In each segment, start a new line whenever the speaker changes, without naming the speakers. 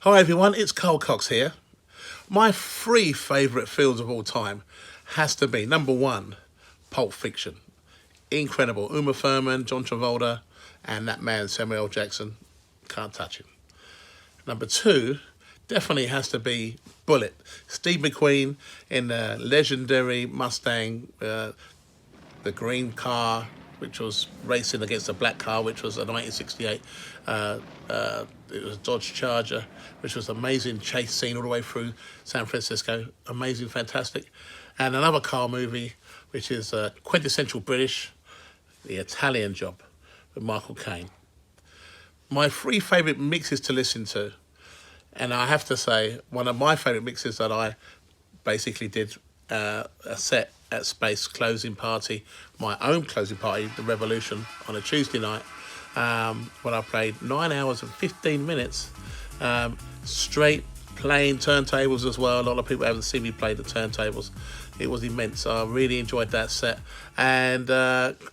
Hi everyone, it's Carl Cox here. My three favourite films of all time has to be number one, Pulp Fiction. Incredible. Uma Thurman, John Travolta, and that man Samuel L. Jackson. Can't touch him. Number two, definitely has to be Bullet. Steve McQueen in the legendary Mustang, the green car, which was racing against a black car, which was a 1968. It was a Dodge Charger, which was an amazing chase scene all the way through San Francisco. Amazing, fantastic. And another car movie, which is quintessential British, The Italian Job, with Michael Caine. My three favourite mixes to listen to, and I have to say, one of my favourite mixes that I basically did a set at Space closing party, my own closing party, The Revolution, on a Tuesday night, when I played 9 hours and 15 minutes, straight playing turntables as well. A lot of people haven't seen me play the turntables. It was immense. I really enjoyed that set. And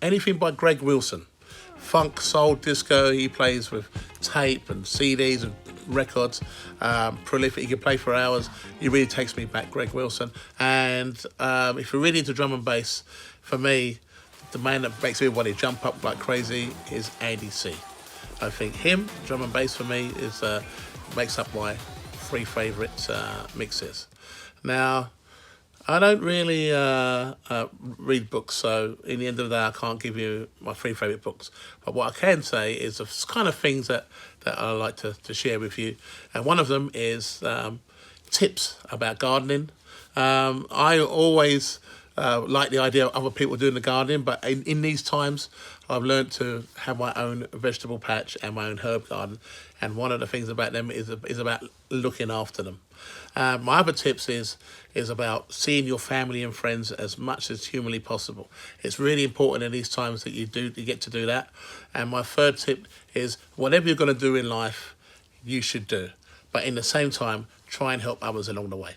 anything by Greg Wilson. Funk, soul, disco, he plays with tape and CDs and records. Prolific, he can play for hours. He really takes me back, Greg Wilson. And if you're really into drum and bass, for me, the man that makes everybody jump up like crazy is Andy C. I think him, drum and bass for me, is makes up my three favourite mixes. Now, I don't really read books, so in the end of the day, I can't give you my three favourite books. But what I can say is the kind of things that I like to share with you. And one of them is tips about gardening. I always like the idea of other people doing the gardening, but in these times, I've learned to have my own vegetable patch and my own herb garden. And one of the things about them is about looking after them. My other tips is about seeing your family and friends as much as humanly possible. It's really important in these times that you get to do that. And my third tip is whatever you're going to do in life, you should do. But in the same time, try and help others along the way.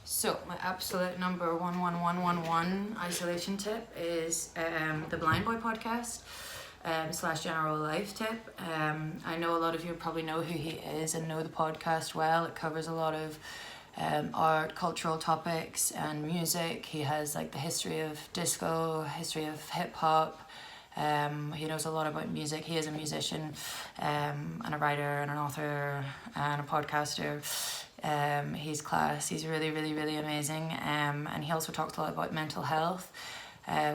So my absolute number one isolation tip is the Blindboy Podcast. / general life tip. I know a lot of you probably know who he is and know the podcast well. It covers a lot of art, cultural topics and music. He has like the history of disco, history of hip hop. He knows a lot about music. He is a musician and a writer and an author and a podcaster. He's class. He's really, really, really amazing. And he also talks a lot about mental health,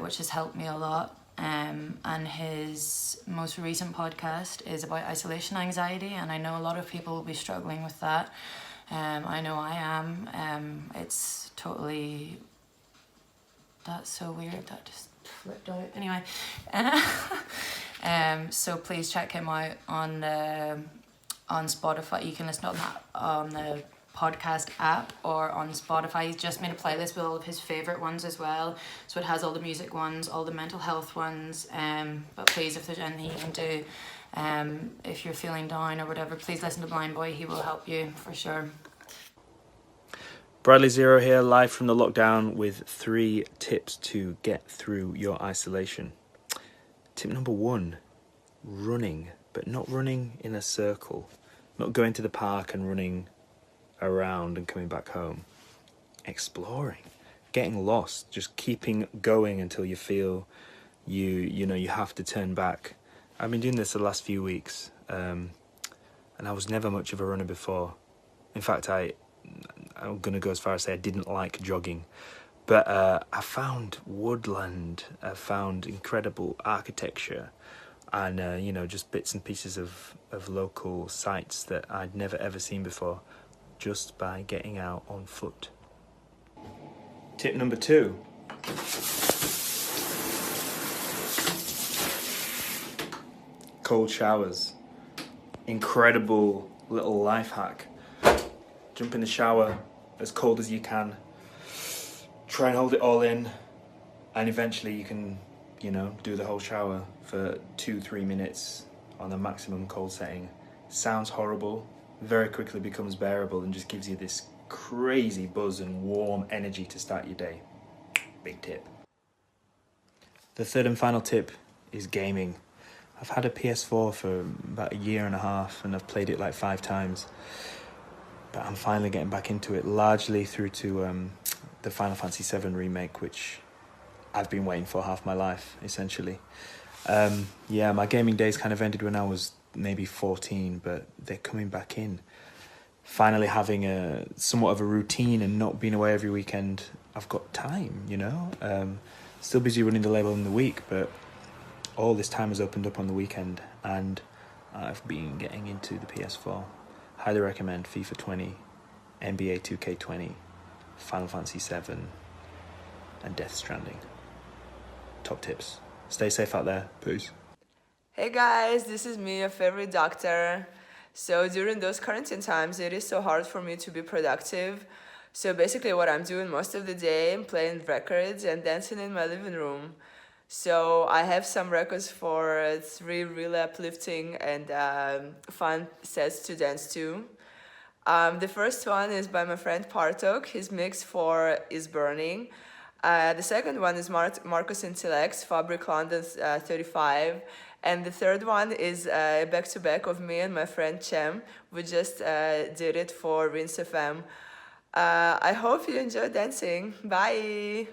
which has helped me a lot. And his most recent podcast is about isolation anxiety, and I know a lot of people will be struggling with that. I know I am. It's totally... That's so weird, that just flipped out. Anyway, so please check him out on Spotify. You can listen to that on the podcast app or on Spotify. He's just made a playlist with all of his favourite ones as well, so it has all the music ones, all the mental health ones, but please, if there's anything you can do, if you're feeling down or whatever, please listen to Blindboy. He will help you for sure.
Bradley Zero here, live from the lockdown with 3 tips to get through your isolation. Tip number 1, running, but not running in a circle, not going to the park and running around and coming back home. Exploring, getting lost, just keeping going until you feel you have to turn back. I've been doing this the last few weeks, and I was never much of a runner before. In fact, I'm going to go as far as say I didn't like jogging, but I found woodland, I found incredible architecture, and just bits and pieces of local sites that I'd never ever seen before, just by getting out on foot. Tip number 2. Cold showers. Incredible little life hack. Jump in the shower as cold as you can. Try and hold it all in, and eventually you can, do the whole shower for 2-3 minutes on the maximum cold setting. Sounds horrible, very quickly becomes bearable and just gives you this crazy buzz and warm energy to start your day. Big tip. The third and final tip is gaming. I've had a PS4 for about a year and a half, and I've played it like 5 times. But I'm finally getting back into it, largely through to the Final Fantasy VII remake, which I've been waiting for half my life, essentially. Yeah, my gaming days kind of ended when I was maybe 14, but they're coming back in. Finally having a somewhat of a routine and not being away every weekend, I've got time, you know? Still busy running the label in the week, but all this time has opened up on the weekend, and I've been getting into the PS4. Highly recommend FIFA 20, NBA 2K20, Final Fantasy VII, and Death Stranding. Top tips. Stay safe out there. Peace.
Hey guys, this is me, your favorite doctor. So during those quarantine times, it is so hard for me to be productive. So basically what I'm doing most of the day, I'm playing records and dancing in my living room. So I have some records for 3 really uplifting and fun sets to dance to. The first one is by my friend Partok. His mix for Is Burning. The second one is Marcus Intellect's Fabric London's 35. And the third one is back-to-back of me and my friend Chem. We just did it for Rinse FM. I hope you enjoy dancing. Bye!